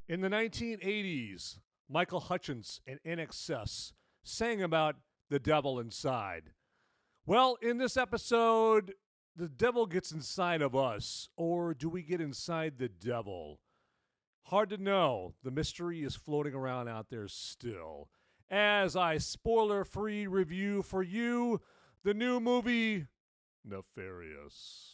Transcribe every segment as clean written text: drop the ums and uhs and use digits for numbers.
In the 1980s, Michael Hutchence and INXS sang about the devil inside. Well, in this episode, the devil gets inside of us, or do we get inside the devil? Hard to know. The mystery is floating around out there still. As I spoiler-free review for you the new movie, Nefarious.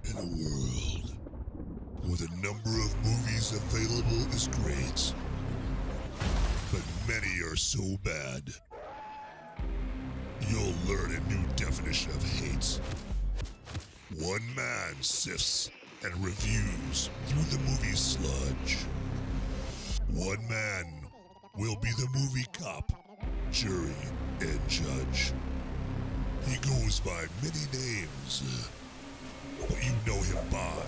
In a world where the number of movies available is great, but many are so bad, you'll learn a new definition of hate. One man sifts and reviews through the movie sludge. One man will be the movie cop, jury, and judge. He goes by many names, but you know him by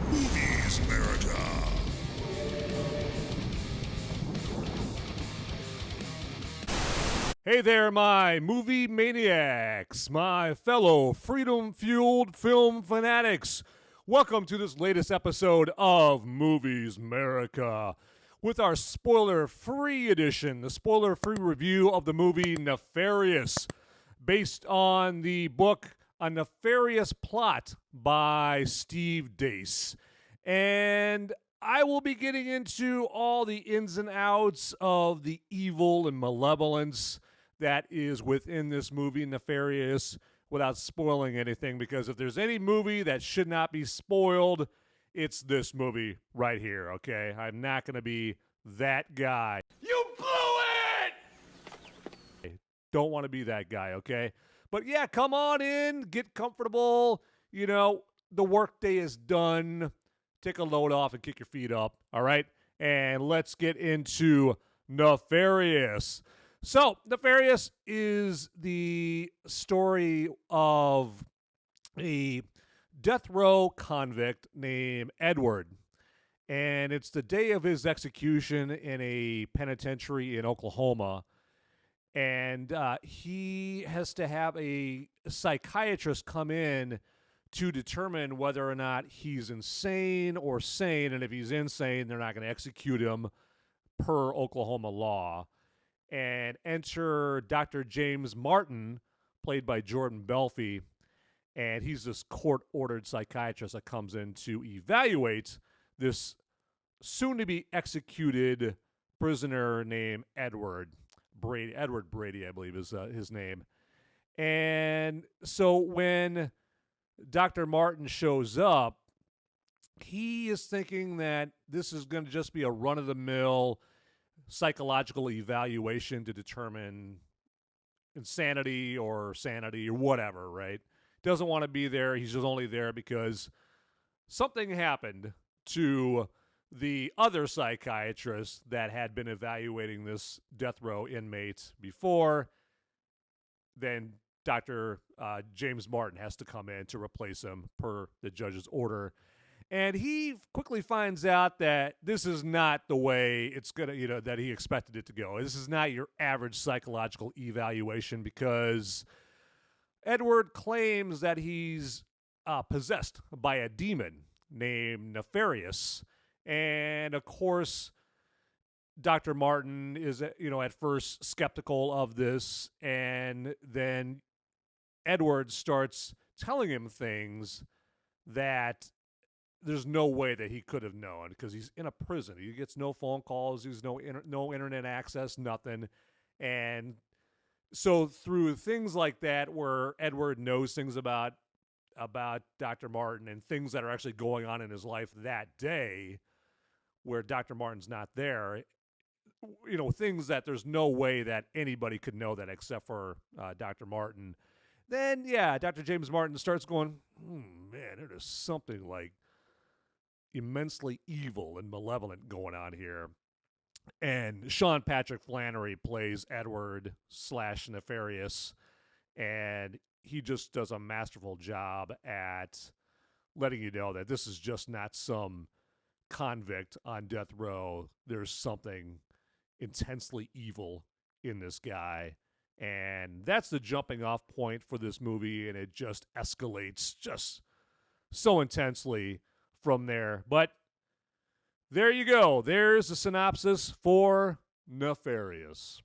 Movies Merica. Hey there, my movie maniacs, my fellow freedom-fueled film fanatics. Welcome to this latest episode of Movies Merica with our spoiler-free edition, the spoiler-free review of the movie Nefarious, based on the book A Nefarious Plot by Steve Deace. And I will be getting into all the ins and outs of the evil and malevolence that is within this movie, Nefarious, without spoiling anything, because if there's any movie that should not be spoiled, it's this movie right here, okay? I'm not going to be that guy. You blew it! Don't want to be that guy, okay? But yeah, come on in, get comfortable. You know, the workday is done. Take a load off and kick your feet up, all right? And let's get into Nefarious. So, Nefarious is the story of a death row convict named Edward. And it's the day of his execution in a penitentiary in Oklahoma. And he has to have a psychiatrist come in to determine whether or not he's insane or sane. And if he's insane, they're not going to execute him per Oklahoma law. And enter Dr. James Martin, played by Jordan Belfi. And he's this court-ordered psychiatrist that comes in to evaluate this soon-to-be executed prisoner named Edward Brady. Edward Brady, I believe, is his name. And so when Dr. Martin shows up, he is thinking that this is going to just be a run-of-the-mill psychological evaluation to determine insanity or sanity or whatever, right? Doesn't want to be there. He's just only there because something happened to the other psychiatrist that had been evaluating this death row inmate before. Then Dr. James Martin has to come in to replace him per the judge's order. And he quickly finds out that this is not the way it's going to, that he expected it to go. This is not your average psychological evaluation, because Edward claims that he's possessed by a demon named Nefarious. And of course, Dr. Martin is, at first skeptical of this. And then Edward starts telling him things that there's no way that he could have known, because he's in a prison. He gets no phone calls. There's no internet access, nothing. And so through things like that, where Edward knows things about Dr. Martin and things that are actually going on in his life that day, where Dr. Martin's not there, things that there's no way that anybody could know that except for Dr. Martin. Then, Dr. James Martin starts going, man, there is something like immensely evil and malevolent going on here. And Sean Patrick Flanery plays Edward / Nefarious, and he just does a masterful job at letting you know that this is just not some convict on death row. There's something intensely evil in this guy, And that's the jumping off point for this movie, and it just escalates just so intensely from there. But there you go. There's the synopsis for Nefarious.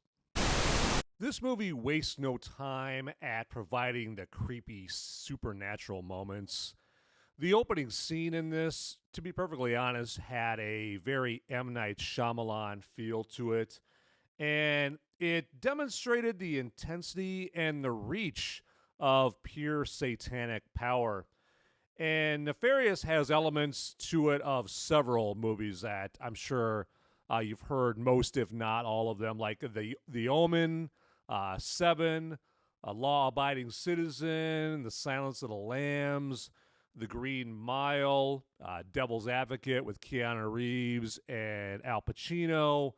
This movie wastes no time at providing the creepy supernatural moments. The opening scene in this, to be perfectly honest, had a very M. Night Shyamalan feel to it. And it demonstrated the intensity and the reach of pure satanic power. And Nefarious has elements to it of several movies that I'm sure you've heard most, if not all of them, like The Omen, Seven, A Law-Abiding Citizen, The Silence of the Lambs, The Green Mile, Devil's Advocate with Keanu Reeves and Al Pacino.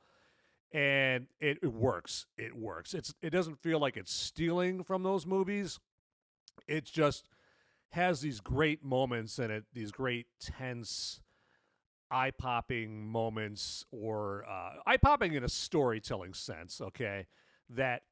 And it works. It works. It doesn't feel like it's stealing from those movies. It just has these great moments in it, these great tense, eye-popping moments, or eye-popping in a storytelling sense, okay, that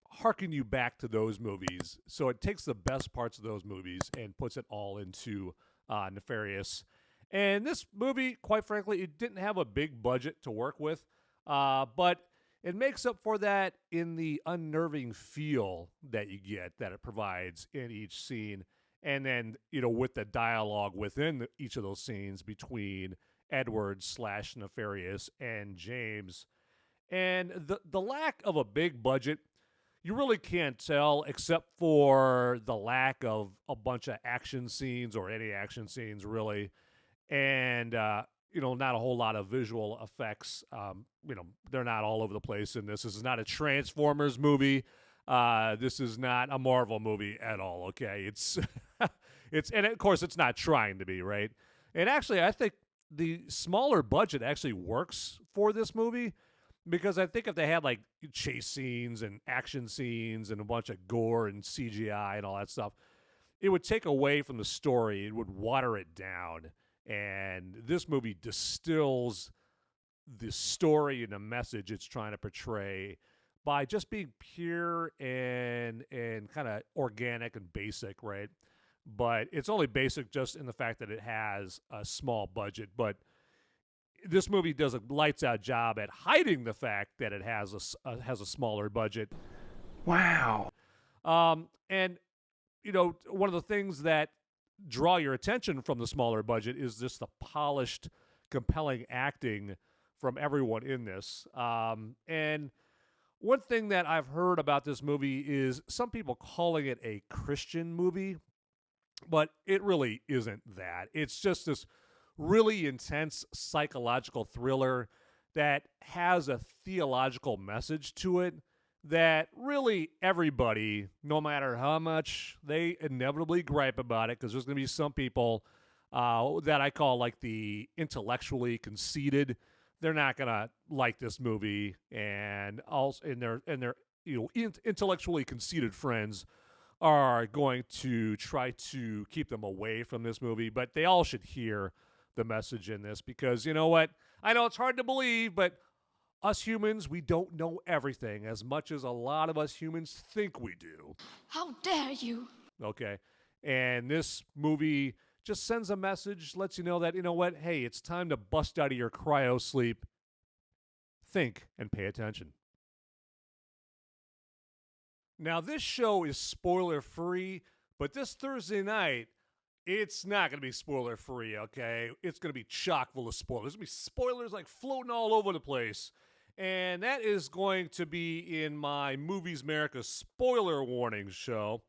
harken you back to those movies. So it takes the best parts of those movies and puts it all into Nefarious. And this movie, quite frankly, it didn't have a big budget to work with, but it makes up for that in the unnerving feel that you get, that it provides in each scene. And then, with the dialogue within each of those scenes between Edward / Nefarious and James. And the lack of a big budget, you really can't tell, except for the lack of a bunch of action scenes, or any action scenes, really. And, not a whole lot of visual effects. They're not all over the place in this. This is not a Transformers movie. This is not a Marvel movie at all, okay? And of course, it's not trying to be, right? And actually, I think the smaller budget actually works for this movie, because I think if they had like chase scenes and action scenes and a bunch of gore and CGI and all that stuff, it would take away from the story. It would water it down. And this movie distills the story and the message it's trying to portray by just being pure and kind of organic and basic, right? But it's only basic just in the fact that it has a small budget. But this movie does a lights-out job at hiding the fact that it has a smaller budget. Wow. And one of the things that draw your attention from the smaller budget is just the polished, compelling acting from everyone in this. And one thing that I've heard about this movie is some people calling it a Christian movie, but it really isn't that. It's just this really intense psychological thriller that has a theological message to it that really everybody, no matter how much they inevitably gripe about it, because there's going to be some people that I call like the intellectually conceited. They're not going to like this movie, and also their intellectually conceited friends are going to try to keep them away from this movie. But they all should hear the message in this, because you know what? I know it's hard to believe, but us humans, we don't know everything as much as a lot of us humans think we do. How dare you? Okay. And this movie just sends a message, lets you know that, hey, it's time to bust out of your cryo sleep. Think and pay attention. Now, this show is spoiler-free, but this Thursday night, it's not going to be spoiler-free, okay? It's going to be chock full of spoilers. There's going to be spoilers like floating all over the place. And that is going to be in my Movies Merica spoiler warning show.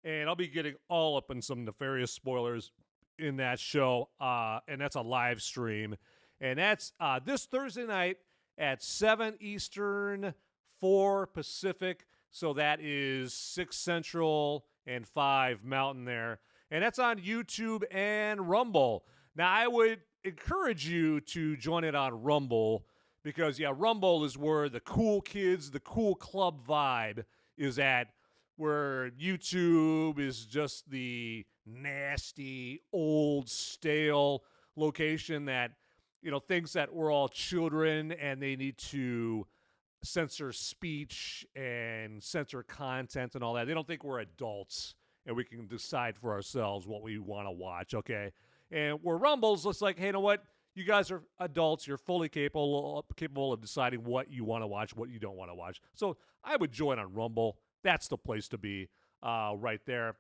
And I'll be getting all up in some nefarious spoilers in that show. And that's a live stream. And that's this Thursday night at 7 Eastern, 4 Pacific. So that is 6 Central and 5 Mountain there. And that's on YouTube and Rumble. Now, I would encourage you to join it on Rumble, because, Rumble is where the cool kids, the cool club vibe is at, where YouTube is just the nasty, old, stale location that, thinks that we're all children and they need to censor speech and censor content and all that. They don't think we're adults and we can decide for ourselves what we want to watch, okay? And where Rumble's just like, hey, you know what? You guys are adults. You're fully capable of deciding what you want to watch, what you don't want to watch. So I would join on Rumble. That's the place to be right there.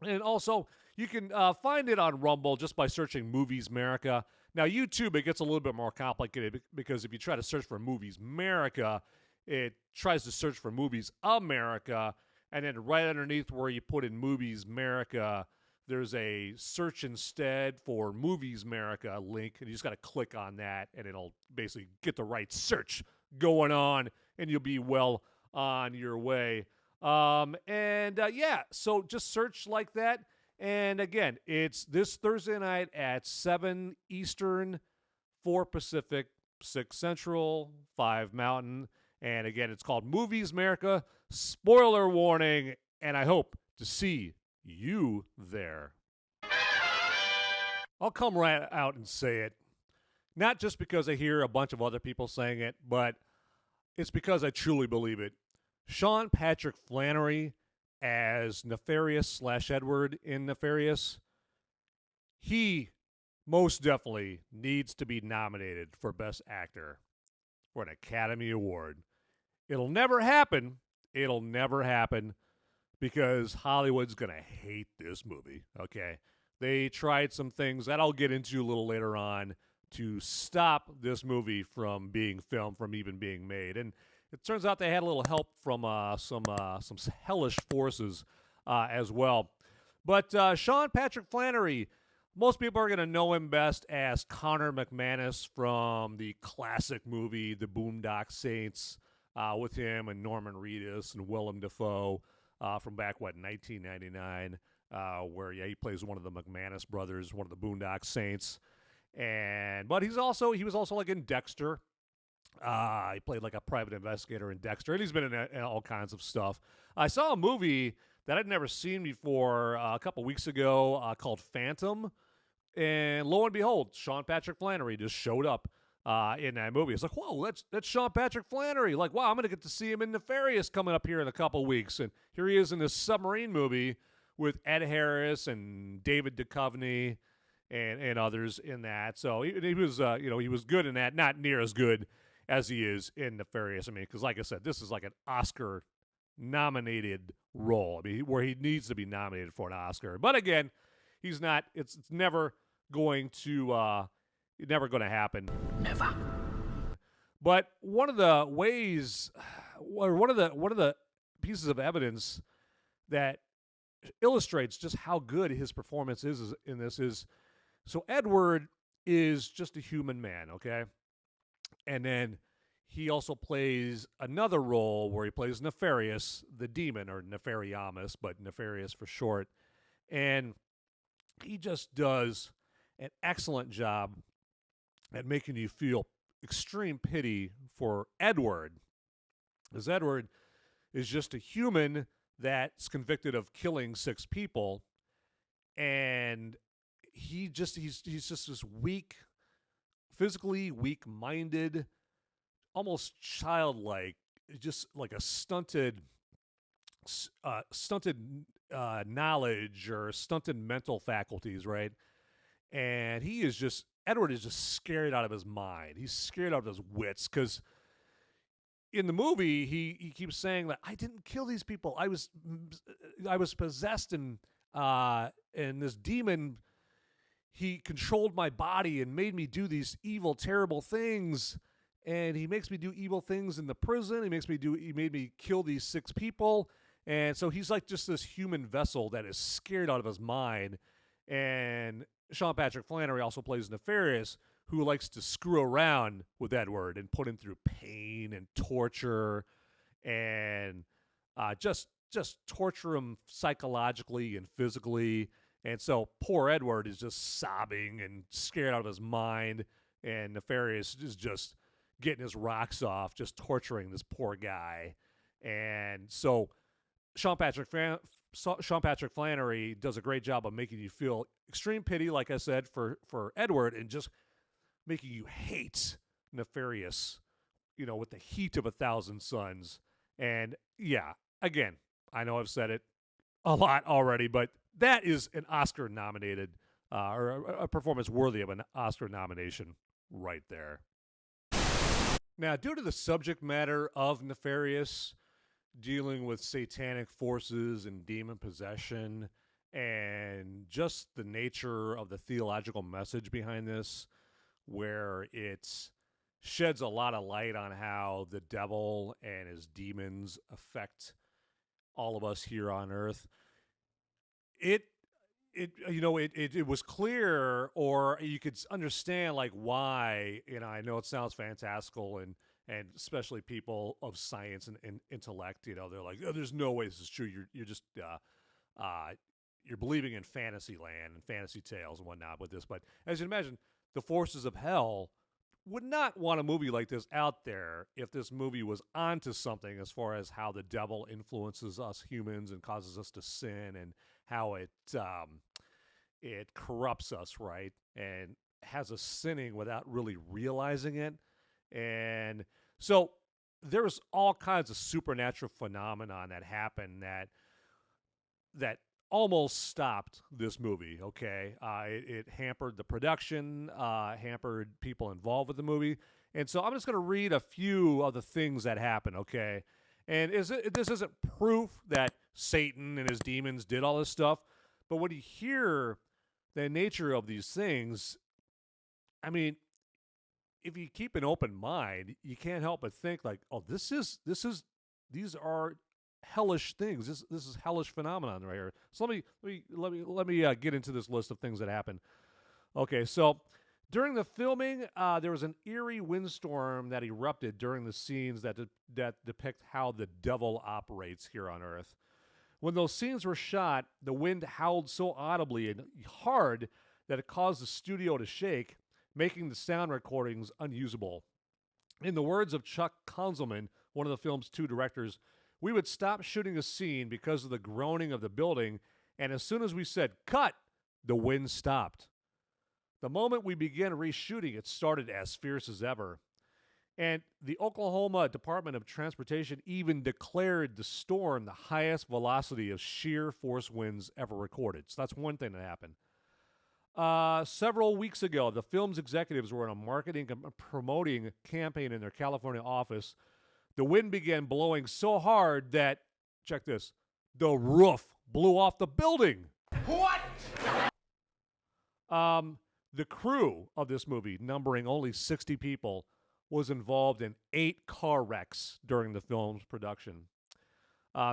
And also, you can find it on Rumble just by searching Movies Merica. Now, YouTube, it gets a little bit more complicated because if you try to search for Movies Merica, it tries to search for Movies America, and then right underneath where you put in Movies Merica, there's a search instead for Movies Merica link, and you just got to click on that, and it'll basically get the right search going on, and you'll be well on your way. Yeah, so just search like that. And again, it's this Thursday night at 7 Eastern, 4 Pacific, 6 Central, 5 Mountain. And again, it's called Movies Merica. Spoiler warning. And I hope to see you there. I'll come right out and say it. Not just because I hear a bunch of other people saying it, but it's because I truly believe it. Sean Patrick Flanery as Nefarious / Edward in Nefarious, he most definitely needs to be nominated for Best Actor for an Academy Award. It'll never happen. It'll never happen because Hollywood's going to hate this movie, okay? They tried some things that I'll get into a little later on to stop this movie from being filmed, from even being made. And it turns out they had a little help from some hellish forces as well. But Sean Patrick Flanery, most people are going to know him best as Connor McManus from the classic movie The Boondock Saints, with him and Norman Reedus and Willem Dafoe from back, 1999, where, he plays one of the McManus brothers, one of the Boondock Saints. But he was also like in Dexter. He played like a private investigator in Dexter, and he's been in all kinds of stuff. I saw a movie that I'd never seen before a couple weeks ago called Phantom, and lo and behold, Sean Patrick Flanery just showed up in that movie. It's like, whoa, that's Sean Patrick Flanery. Like, wow, I'm going to get to see him in Nefarious coming up here in a couple weeks. And here he is in this submarine movie with Ed Harris and David Duchovny and others in that. So he was, he was good in that, not near as good as he is in Nefarious. I mean, because like I said, this is like an Oscar-nominated role. I mean, where he needs to be nominated for an Oscar. But again, he's not. It's never going to happen. Never. But one of the ways, or one of the pieces of evidence that illustrates just how good his performance is in this is, so Edward is just a human man, okay? And then he also plays another role where he plays Nefarious, the demon, or Nefariamus, but Nefarious for short. And he just does an excellent job at making you feel extreme pity for Edward. Because Edward is just a human that's convicted of killing 6 people. And he's just this weak, physically weak-minded, almost childlike, just like a stunted knowledge or stunted mental faculties, right? And Edward is just scared out of his mind. He's scared out of his wits because in the movie he keeps saying that I didn't kill these people. I was possessed, and this demon, he controlled my body and made me do these evil, terrible things. And he makes me do evil things in the prison. He made me kill these 6 people. And so he's like just this human vessel that is scared out of his mind. And Sean Patrick Flanery also plays Nefarious, who likes to screw around with Edward and put him through pain and torture and just torture him psychologically and physically. And so poor Edward is just sobbing and scared out of his mind, and Nefarious is just getting his rocks off, just torturing this poor guy. And so Sean Patrick Flanery does a great job of making you feel extreme pity, like I said, for Edward, and just making you hate Nefarious with the heat of 1,000 suns. And yeah, again, I know I've said it a lot already, but that is an Oscar nominated or a performance worthy of an Oscar nomination right there. Now, due to the subject matter of Nefarious, dealing with satanic forces and demon possession, and just the nature of the theological message behind this, where it sheds a lot of light on how the devil and his demons affect all of us here on earth. It was clear, or you could understand like why. I know it sounds fantastical, and especially people of science and intellect, they're like, oh, there's no way this is true. You're just you're believing in fantasy land and fantasy tales and whatnot with this. But as you imagine, the forces of hell would not want a movie like this out there if this movie was onto something as far as how the devil influences us humans and causes us to sin, and how it corrupts us, right? And has us sinning without really realizing it. And so there's all kinds of supernatural phenomenon that happened that almost stopped this movie, okay? It hampered the production, hampered people involved with the movie. And so I'm just going to read a few of the things that happened, okay? And this isn't proof that Satan and his demons did all this stuff, but when you hear the nature of these things, I mean, if you keep an open mind, you can't help but think like, oh, these are hellish things. This is hellish phenomenon right here. So let me get into this list of things that happened. Okay, so during the filming, there was an eerie windstorm that erupted during the scenes that depict how the devil operates here on Earth. When those scenes were shot, the wind howled so audibly and hard that it caused the studio to shake, making the sound recordings unusable. In the words of Chuck Konzelman, one of the film's two directors, we would stop shooting a scene because of the groaning of the building, and as soon as we said, cut, the wind stopped. The moment we began reshooting, it started as fierce as ever. And the Oklahoma Department of Transportation even declared the storm the highest velocity of sheer force winds ever recorded. So that's one thing that happened. Several weeks ago, the film's executives were in a marketing and promoting campaign in their California office. The wind began blowing so hard that, check this, the roof blew off the building. What? The crew of this movie, numbering only 60 people, was involved in 8 car wrecks during the film's production.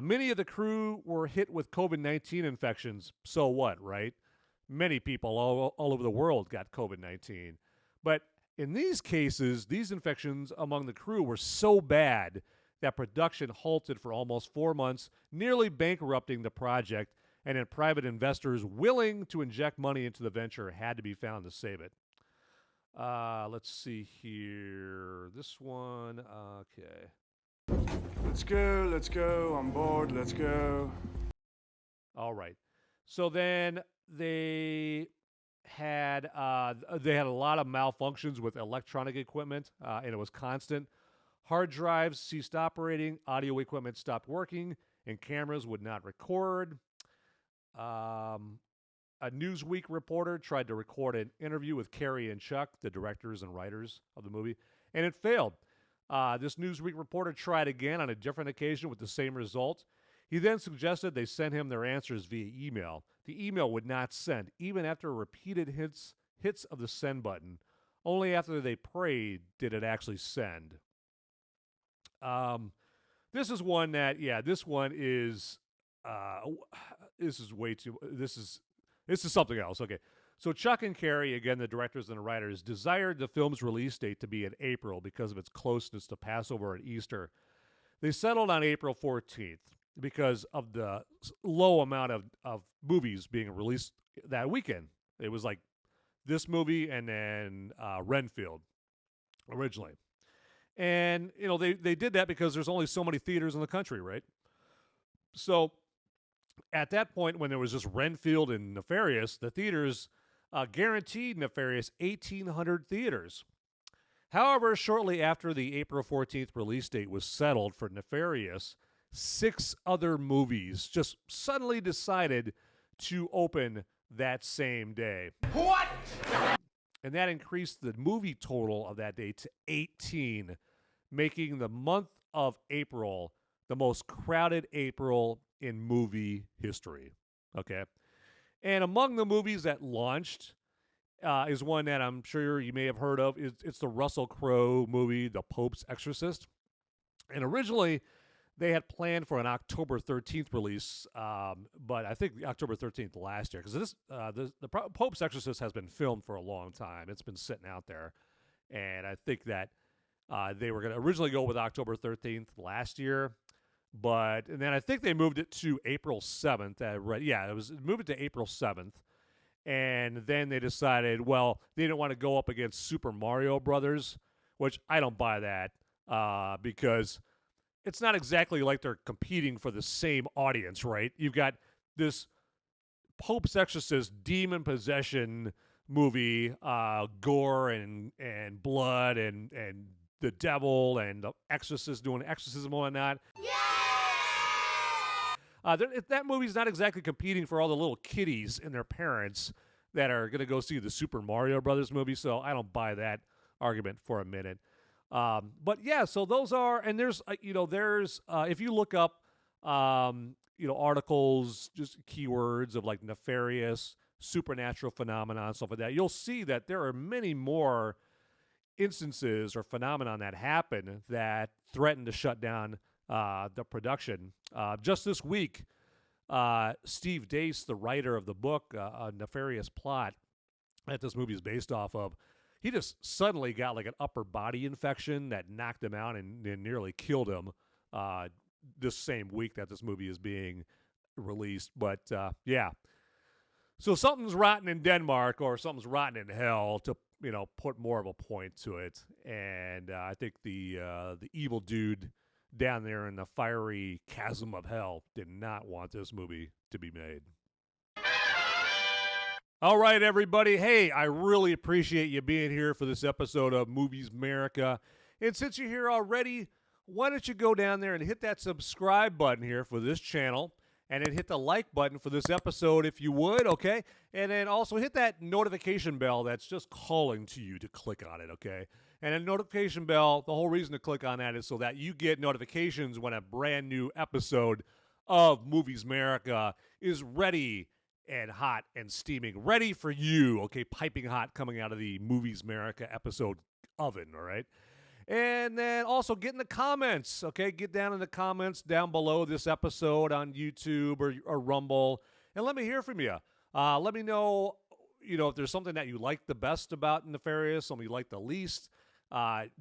Many of the crew were hit with COVID-19 infections. So what, right? Many people all over the world got COVID-19. But in these cases, these infections among the crew were so bad that production halted for almost 4 months, nearly bankrupting the project, and then private investors willing to inject money into the venture had to be found to save it. Let's see here. This one, okay. Let's go, I'm bored, let's go. All right. So then they had a lot of malfunctions with electronic equipment, and it was constant. Hard drives ceased operating, audio equipment stopped working, and cameras would not record. A Newsweek reporter tried to record an interview with Cary and Chuck, the directors and writers of the movie, and it failed. This Newsweek reporter tried again on a different occasion with the same result. He then suggested they send him their answers via email. The email would not send, even after repeated hits of the send button. Only after they prayed did it actually send. This is one that, this one is, this is way too, this is something else. Okay. So Chuck and Cary, again, the directors and the writers, desired the film's release date to be in April because of its closeness to Passover and Easter. They settled on April 14th because of the low amount of movies being released that weekend. It was like this movie and then Renfield originally. And, they did that because there's only so many theaters in the country, right? So at that point, when there was just Renfield and Nefarious, the theaters guaranteed Nefarious 1,800 theaters. However, shortly after the April 14th release date was settled for Nefarious, 6 other movies just suddenly decided to open that same day. What? And that increased the movie total of that day to 18, making the month of April the most crowded April in movie history. Okay. And among the movies that launched is one that I'm sure you may have heard of. It's the Russell Crowe movie, The Pope's Exorcist. And originally, they had planned for an October 13th release, but I think October 13th last year, because the Pope's Exorcist has been filmed for a long time. It's been sitting out there. And I think that they were going to originally go with October 13th last year. And then I think they moved it to April 7th. Moved it to April 7th. And then they decided, well, they didn't want to go up against Super Mario Brothers, which I don't buy that because it's not exactly like they're competing for the same audience, right? You've got this Pope's Exorcist demon possession movie, gore and blood and the devil and the exorcist doing exorcism and whatnot. That movie's not exactly competing for all the little kiddies and their parents that are going to go see the Super Mario Brothers movie, so I don't buy that argument for a minute. But yeah, so those are, and there's if you look up, articles, just keywords of like nefarious, supernatural phenomenon, stuff like that, you'll see that there are many more instances or phenomenon that happen that threaten to shut down the production. Just this week, Steve Deace, the writer of the book, A Nefarious Plot, that this movie is based off of, he just suddenly got like an upper body infection that knocked him out and nearly killed him this same week that this movie is being released. But yeah. So something's rotten in Denmark or something's rotten in hell, to put more of a point to it. And I think the evil dude down there in the fiery chasm of hell did not want this movie to be made. All right, everybody. Hey, I really appreciate you being here for this episode of Movies Merica. And since you're here already, why don't you go down there and hit that subscribe button here for this channel, and then hit the like button for this episode if you would, okay? And then also hit that notification bell that's just calling to you to click on it, okay? And a notification bell, the whole reason to click on that is so that you get notifications when a brand new episode of Movies Merica is ready and hot and steaming, ready for you, okay? Piping hot coming out of the Movies Merica episode oven, all right? And then also get in the comments, okay? Get down in the comments down below this episode on YouTube or Rumble, and let me hear from you. Let me know, if there's something that you like the best about Nefarious, something you like the least.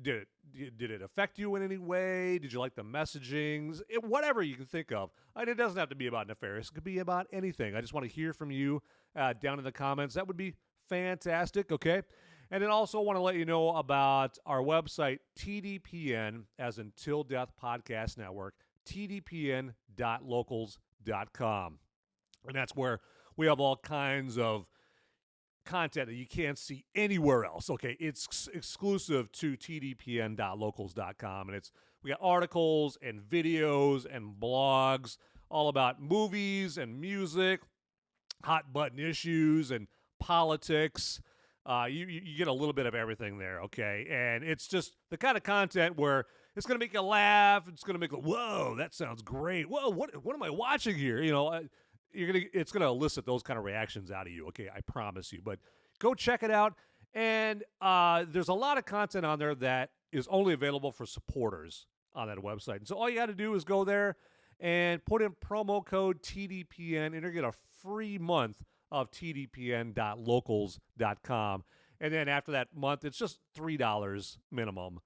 Did it affect you in any way? Did you like the messagings? Whatever you can think of. It doesn't have to be about Nefarious. It could be about anything. I just want to hear from you down in the comments. That would be fantastic, okay? And then also want to let you know about our website, TDPN, as in Till Death Podcast Network, tdpn.locals.com. And that's where we have all kinds of content that you can't see anywhere else. Okay, it's exclusive to tdpn.locals.com, and we got articles and videos and blogs all about movies and music, hot button issues and politics. You get a little bit of everything there, okay? And it's just the kind of content where it's going to make you laugh. It's going to make you, whoa, that sounds great. Whoa, what am I watching here? It's going to elicit those kind of reactions out of you, okay? I promise you. But go check it out. And there's a lot of content on there that is only available for supporters on that website. And so all you got to do is go there and put in promo code TDPN, and you're going to get a free month of tdpn.locals.com. And then after that month, it's just $3 minimum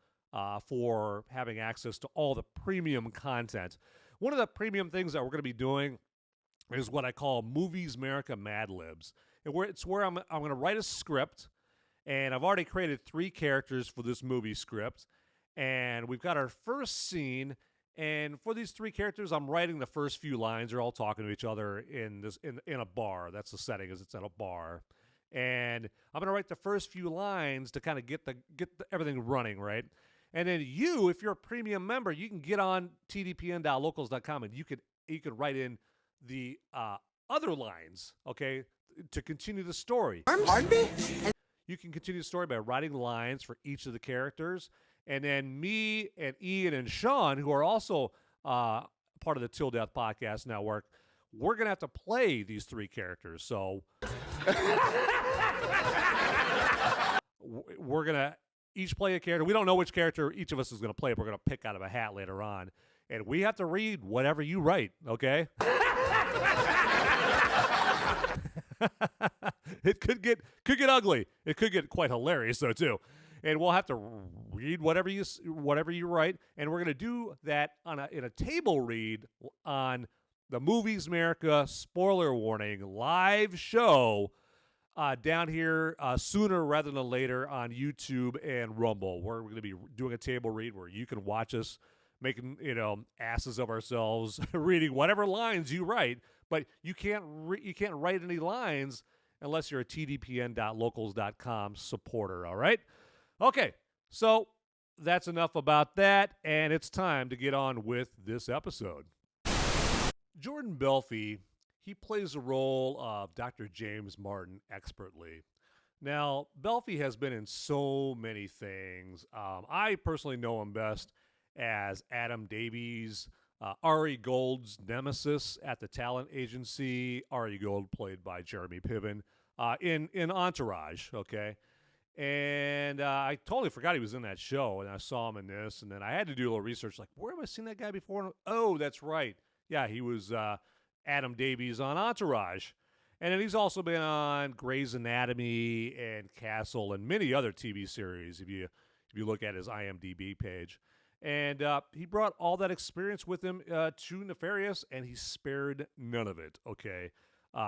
for having access to all the premium content. One of the premium things that we're going to be doing is what I call Movies Merica Mad Libs. And it's where I'm going to write a script, and I've already created 3 characters for this movie script. And we've got our first scene, and for these 3 characters, I'm writing the first few lines. They're all talking to each other in a bar. That's the setting, is it's at a bar. And I'm going to write the first few lines to kind of get everything running, right? And then you, if you're a premium member, you can get on tdpn.locals.com and you could write in the other lines, okay, to continue the story. Pardon me? You can continue the story by writing lines for each of the characters. And then me and Ian and Sean, who are also part of the Till Death Podcast Network, we're going to have to play these three characters. So we're going to each play a character. We don't know which character each of us is going to play. We're going to pick out of a hat later on. And we have to read whatever you write, okay? It could get ugly. It could get quite hilarious, though, too. And we'll have to read whatever you write, and we're going to do that in a table read on the Movies Merica Spoiler Warning live show down here sooner rather than later on YouTube and Rumble. We're going to be doing a table read where you can watch us making asses of ourselves reading whatever lines you write, but you can't write any lines unless you're a tdpn.locals.com supporter. All right. Okay, so that's enough about that, and it's time to get on with this episode. Jordan Belfi, he plays the role of Dr. James Martin expertly. Now, Belfi has been in so many things. I personally know him best as Adam Davies, Ari Gold's nemesis at the talent agency. Ari Gold played by Jeremy Piven in Entourage, okay? And I totally forgot he was in that show, and I saw him in this, and then I had to do a little research, like, where have I seen that guy before? Oh, that's right. Yeah, he was Adam Davies on Entourage. And then he's also been on Grey's Anatomy and Castle and many other TV series, if you look at his IMDb page. And he brought all that experience with him to Nefarious, and he spared none of it, okay,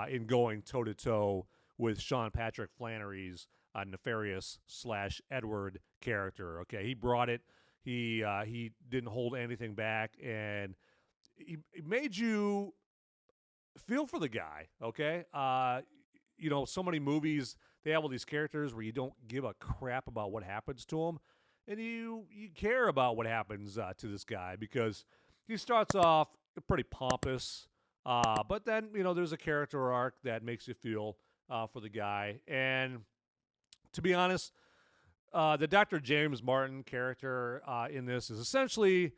in going toe-to-toe with Sean Patrick Flanery's Nefarious/Edward character. Okay, he brought it. He didn't hold anything back, and he made you feel for the guy. Okay, so many movies they have all these characters where you don't give a crap about what happens to them, and you care about what happens to this guy because he starts off pretty pompous, but then there's a character arc that makes you feel for the guy. And to be honest, the Dr. James Martin character in this is essentially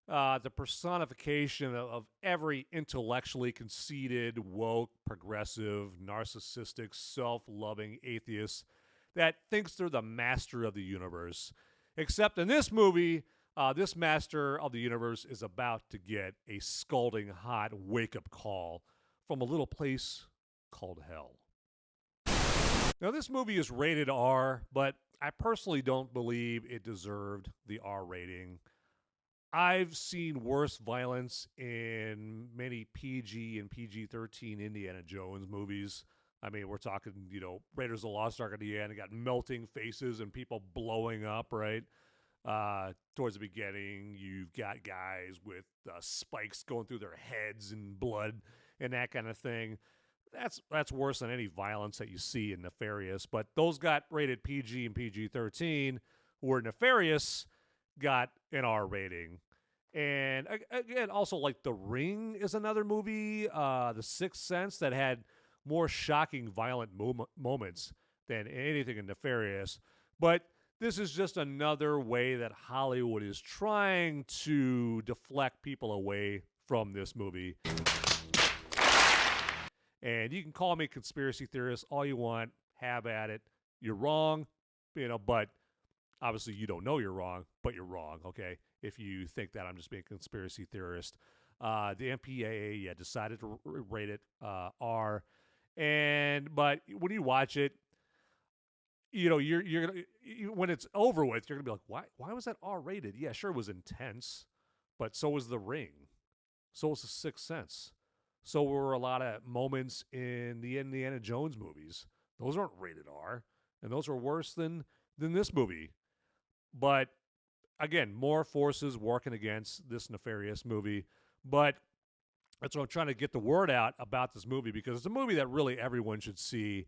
the personification of every intellectually conceited, woke, progressive, narcissistic, self-loving atheist that thinks they're the master of the universe. Except in this movie, this master of the universe is about to get a scalding hot wake-up call from a little place called hell. Now, this movie is rated R, but I personally don't believe it deserved the R rating. I've seen worse violence in many PG and PG-13 Indiana Jones movies. I mean, we're talking, Raiders of the Lost Ark at the end. It got melting faces and people blowing up, right? Towards the beginning, you've got guys with spikes going through their heads and blood and that kind of thing. That's worse than any violence that you see in Nefarious. But those got rated PG and PG-13, where Nefarious got an R rating. And again, also like The Ring is another movie, The Sixth Sense, that had more shocking, violent moments than anything in Nefarious. But this is just another way that Hollywood is trying to deflect people away from this movie. And you can call me a conspiracy theorist all you want, have at it. You're wrong, but obviously you don't know you're wrong, but you're wrong, okay? If you think that I'm just being a conspiracy theorist. The MPAA, decided to rate it R. But when you watch it, you're gonna, when it's over with, you're gonna be like, why was that R rated? Yeah, sure, it was intense, but so was The Ring. So was The Sixth Sense. So were a lot of moments in the Indiana Jones movies. Those aren't rated R, and those are worse than this movie. But again, more forces working against this Nefarious movie. But that's what I'm trying to get the word out about this movie, because it's a movie that really everyone should see.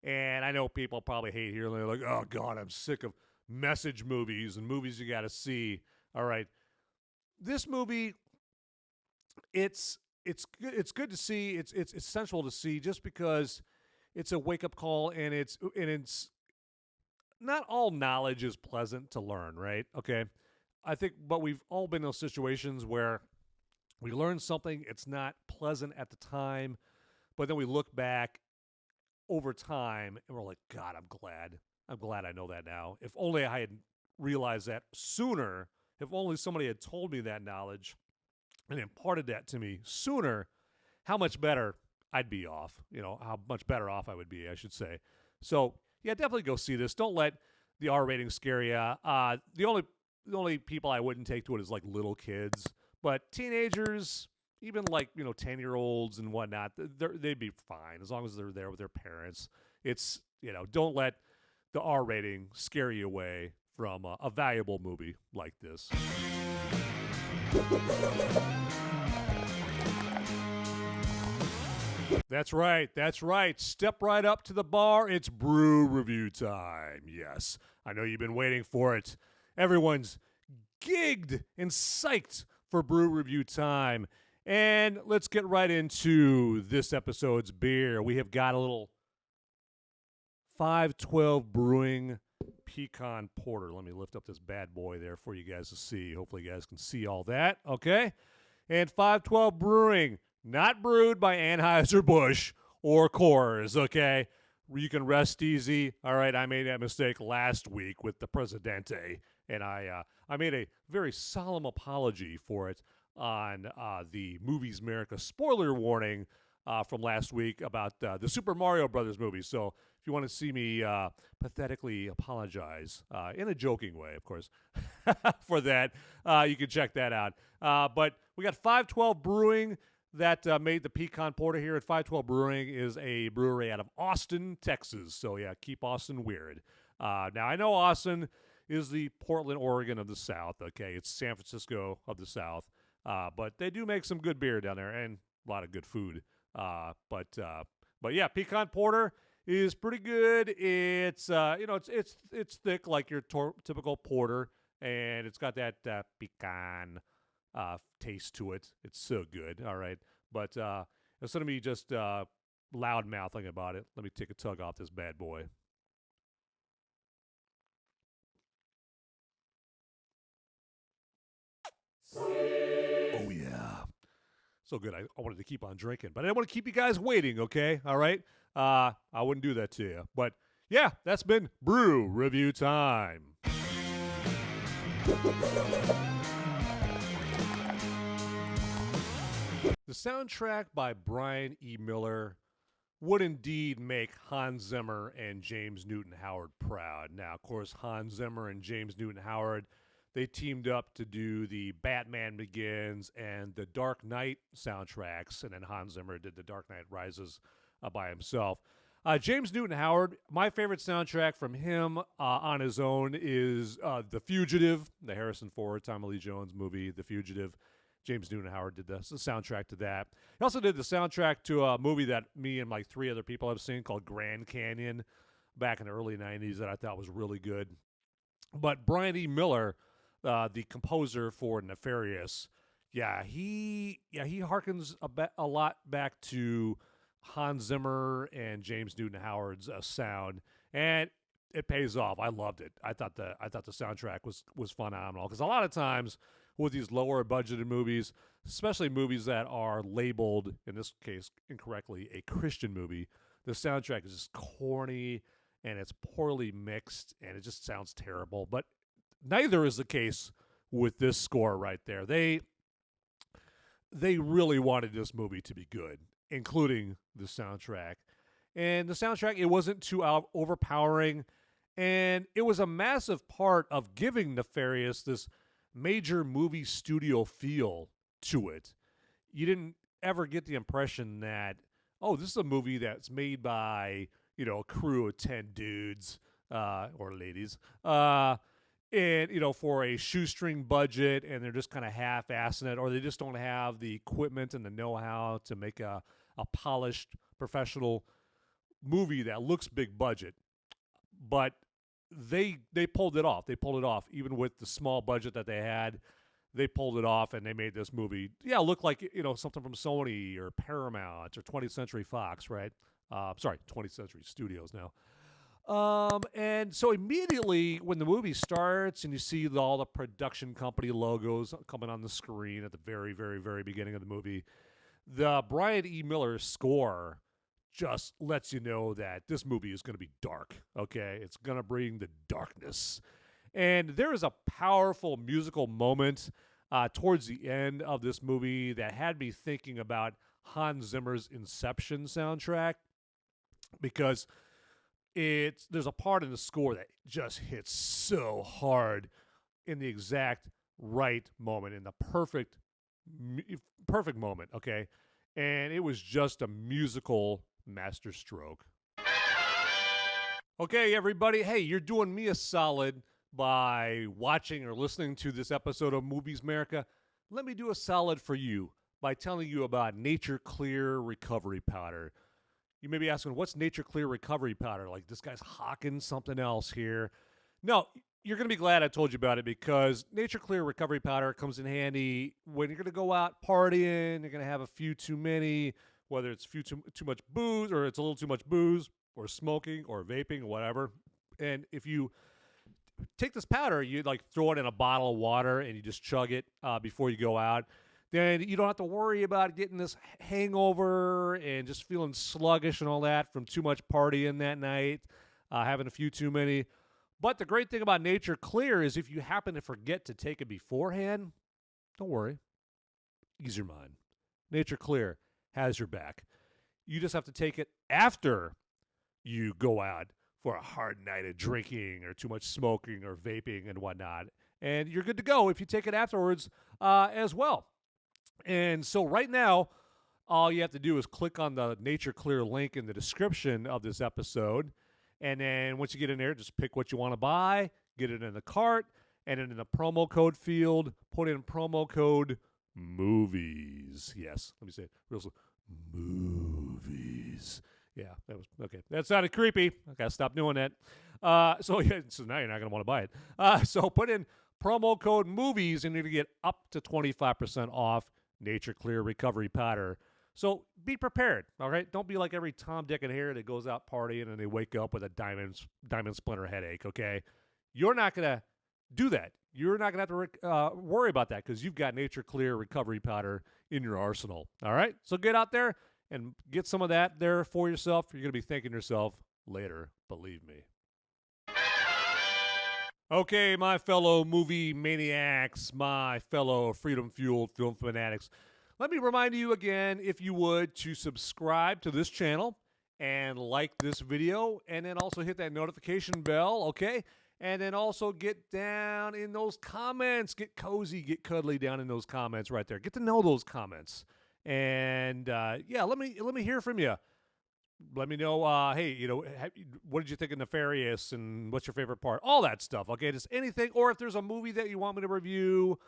And I know people probably hate here. They're like, oh, God, I'm sick of message movies and movies you got to see. All right. This movie, it's good to see. It's essential to see just because it's a wake-up call, and it's not all knowledge is pleasant to learn, right? Okay. I think, but we've all been in those situations where we learn something, it's not pleasant at the time, but then we look back over time and we're like, God, I'm glad I know that now. If only I had realized that sooner, if only somebody had told me that knowledge and imparted that to me sooner, how much better I'd be off, how much better off I would be, I should say. So, yeah, definitely go see this. Don't let the R rating scare you. The only people I wouldn't take to it is like little kids, but teenagers, even like 10-year-olds and whatnot, they'd be fine as long as they're there with their parents. It's don't let the R rating scare you away from a valuable movie like this. That's right. Step right up to the bar. It's Brew review time. Yes, I know you've been waiting for it. Everyone's gigged and psyched for Brew review time. And let's get right into this episode's beer. We have got a little 512 Brewing Pecan Porter. Let me lift up this bad boy there for you guys to see. Hopefully you guys can see all that, okay? And 512 Brewing, not brewed by Anheuser-Busch or Coors, okay? You can rest easy. All right, I made that mistake last week with the Presidente, and I made a very solemn apology for it on the Movies Merica spoiler warning from last week about the Super Mario Brothers movie. So if you want to see me pathetically apologize, in a joking way, of course, for that, you can check that out. But we got 512 Brewing that made the Pecan Porter here at 512 Brewing is a brewery out of Austin, Texas. So, yeah, keep Austin weird. Now, I know Austin is the Portland, Oregon of the South. Okay, it's San Francisco of the South. But they do make some good beer down there and a lot of good food. But yeah, Pecan Porter is pretty good. It's it's thick like your typical porter, and it's got that pecan taste to it. It's so good. All right, but instead of me just loud mouthing about it, let me take a tug off this bad boy. Oh, yeah. So good. I wanted to keep on drinking, but I didn't want to keep you guys waiting, okay? All right? I wouldn't do that to you. But, yeah, that's been Brew Review Time. The soundtrack by Brian E. Miller would indeed make Hans Zimmer and James Newton Howard proud. Now, of course, Hans Zimmer and James Newton Howard, they teamed up to do the Batman Begins and the Dark Knight soundtracks, and then Hans Zimmer did the Dark Knight Rises by himself. James Newton Howard, my favorite soundtrack from him on his own is The Fugitive, the Harrison Ford, Tommy Lee Jones movie, The Fugitive. James Newton Howard did the soundtrack to that. He also did the soundtrack to a movie that me and like 3 other people have seen called Grand Canyon back in the early 90s that I thought was really good. But Brian E. Miller, the composer for Nefarious, he harkens a lot back to Hans Zimmer and James Newton Howard's sound, and it pays off. I loved it. I thought the soundtrack was phenomenal, because a lot of times with these lower budgeted movies, especially movies that are labeled, in this case incorrectly, a Christian movie, the soundtrack is just corny and it's poorly mixed and it just sounds terrible. But neither is the case with this score right there. They really wanted this movie to be good, including the soundtrack. And the soundtrack, it wasn't too overpowering, and it was a massive part of giving Nefarious this major movie studio feel to it. You didn't ever get the impression that, oh, this is a movie that's made by, a crew of 10 dudes or ladies, and, for a shoestring budget, and they're just kind of half-assing it, or they just don't have the equipment and the know-how to make a polished, professional movie that looks big budget, but they pulled it off. They pulled it off even with the small budget that they had. They pulled it off and they made this movie, look like, something from Sony or Paramount or 20th Century Fox, right? Sorry, 20th Century Studios now. And so immediately when the movie starts and you see all the production company logos coming on the screen at the very, very, very beginning of the movie, the Brian E. Miller score just lets you know that this movie is going to be dark, okay? It's going to bring the darkness. And there is a powerful musical moment towards the end of this movie that had me thinking about Hans Zimmer's Inception soundtrack, because there's a part in the score that just hits so hard in the exact right moment, in the perfect moment, okay? And it was just a musical masterstroke. Okay, everybody, hey, you're doing me a solid by watching or listening to this episode of Movies Merica. Let me do a solid for you by telling you about Nature Clear Recovery Powder. You may be asking, what's Nature Clear Recovery Powder? Like, this guy's hawking something else here. No, you're going to be glad I told you about it, because Nature Clear Recovery Powder comes in handy when you're going to go out partying, you're going to have a few too many, whether it's too much booze, or it's a little too much booze, or smoking, or vaping, or whatever. And if you take this powder, you like throw it in a bottle of water and you just chug it before you go out. Then you don't have to worry about getting this hangover and just feeling sluggish and all that from too much partying that night, having a few too many. But the great thing about Nature Clear is if you happen to forget to take it beforehand, don't worry. Ease your mind. Nature Clear has your back. You just have to take it after you go out for a hard night of drinking or too much smoking or vaping and whatnot. And you're good to go if you take it afterwards as well. And so right now, all you have to do is click on the Nature Clear link in the description of this episode. And then once you get in there, just pick what you want to buy, get it in the cart, and then in the promo code field, put in promo code MOVIES. Yes, let me say it real slow. Movies. Yeah, that was okay. That sounded creepy. I gotta stop doing that. So now you're not gonna want to buy it. So put in promo code MOVIES and you're gonna get up to 25% off Nature Clear Recovery Powder. So be prepared, all right? Don't be like every Tom, Dick, and Harry that goes out partying and they wake up with a diamond splinter headache, okay? You're not going to do that. You're not going to have to worry about that because you've got Nature Clear Recovery Powder in your arsenal, all right? So get out there and get some of that there for yourself. You're going to be thanking yourself later, believe me. Okay, my fellow movie maniacs, my fellow freedom-fueled film fanatics, let me remind you again, if you would, to subscribe to this channel and like this video, and then also hit that notification bell, okay? And then also get down in those comments. Get cozy, get cuddly down in those comments right there. Get to know those comments. And, let me hear from you. Let me know, hey, what did you think of Nefarious, and what's your favorite part? All that stuff, okay? Just anything. Or if there's a movie that you want me to review,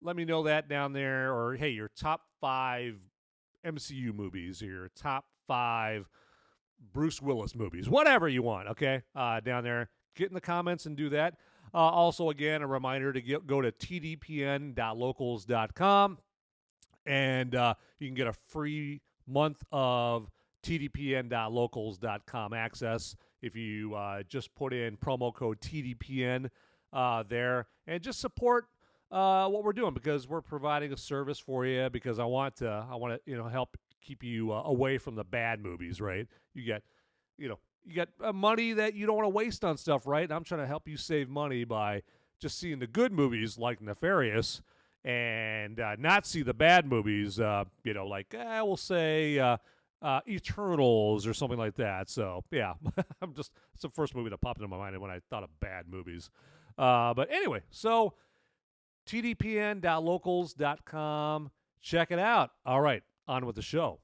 let me know that down there. Or, hey, your top 5 MCU movies, or your top 5 Bruce Willis movies, whatever you want, okay, down there. Get in the comments and do that. Also, again, a reminder to go to tdpn.locals.com, and you can get a free month of tdpn.locals.com access if you just put in promo code TDPN there, and just support what we're doing, because we're providing a service for you, because I want to help keep you away from the bad movies, right? You got money that you don't want to waste on stuff, right? I'm trying to help you save money by just seeing the good movies like Nefarious, and not see the bad movies, we'll say Eternals or something like that. So yeah, it's the first movie that popped into my mind when I thought of bad movies. But anyway, so tdpn.locals.com. Check it out. All right, on with the show.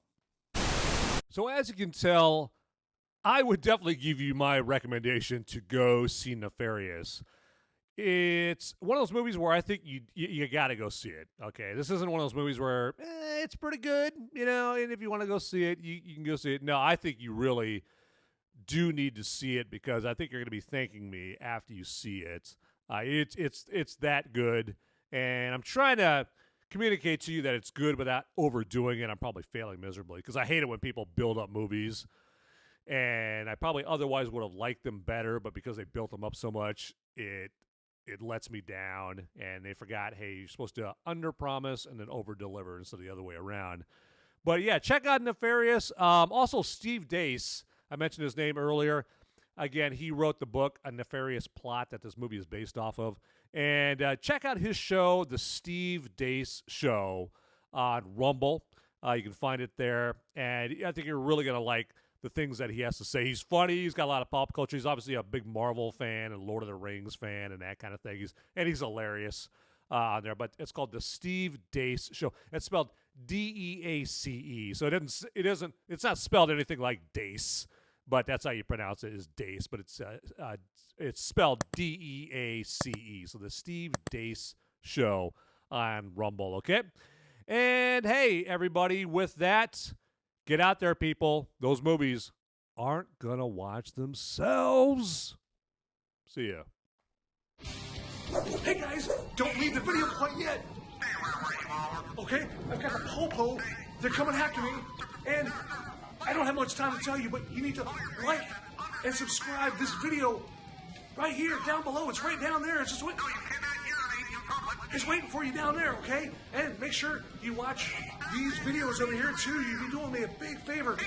So as you can tell, I would definitely give you my recommendation to go see Nefarious. It's one of those movies where I think you got to go see it. Okay, this isn't one of those movies where it's pretty good, and if you want to go see it, you can go see it. No, I think you really do need to see it because I think you're going to be thanking me after you see it. It's that good, and I'm trying to communicate to you that it's good without overdoing it. I'm probably failing miserably because I hate it when people build up movies, and I probably otherwise would have liked them better, but because they built them up so much, it lets me down, and they forgot, hey, you're supposed to under-promise and then over-deliver instead of the other way around. But yeah, check out Nefarious. Also, Steve Deace, I mentioned his name earlier. Again, he wrote the book, A Nefarious Plot, that this movie is based off of. And check out his show, The Steve Deace Show, on Rumble. You can find it there. And I think you're really going to like the things that he has to say. He's funny. He's got a lot of pop culture. He's obviously a big Marvel fan and Lord of the Rings fan and that kind of thing. He's hilarious on there. But it's called The Steve Deace Show. It's spelled D-E-A-C-E. So it's not spelled anything like Deace, but that's how you pronounce it, is Deace. But it's spelled D-E-A-C-E. So The Steve Deace Show on Rumble, okay? And hey, everybody, with that, get out there, people. Those movies aren't going to watch themselves. See ya. Hey guys, don't leave the video quite yet. Okay, I've got a popo. They're coming after me, and I don't have much time to tell you, but you need to like and subscribe this video right here, down below. It's right down there. It's just waiting. It's waiting for you down there, okay? And make sure you watch these videos over here too. You'll be doing me a big favor.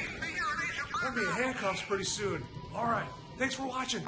I'm gonna be in handcuffs pretty soon. All right. Thanks for watching.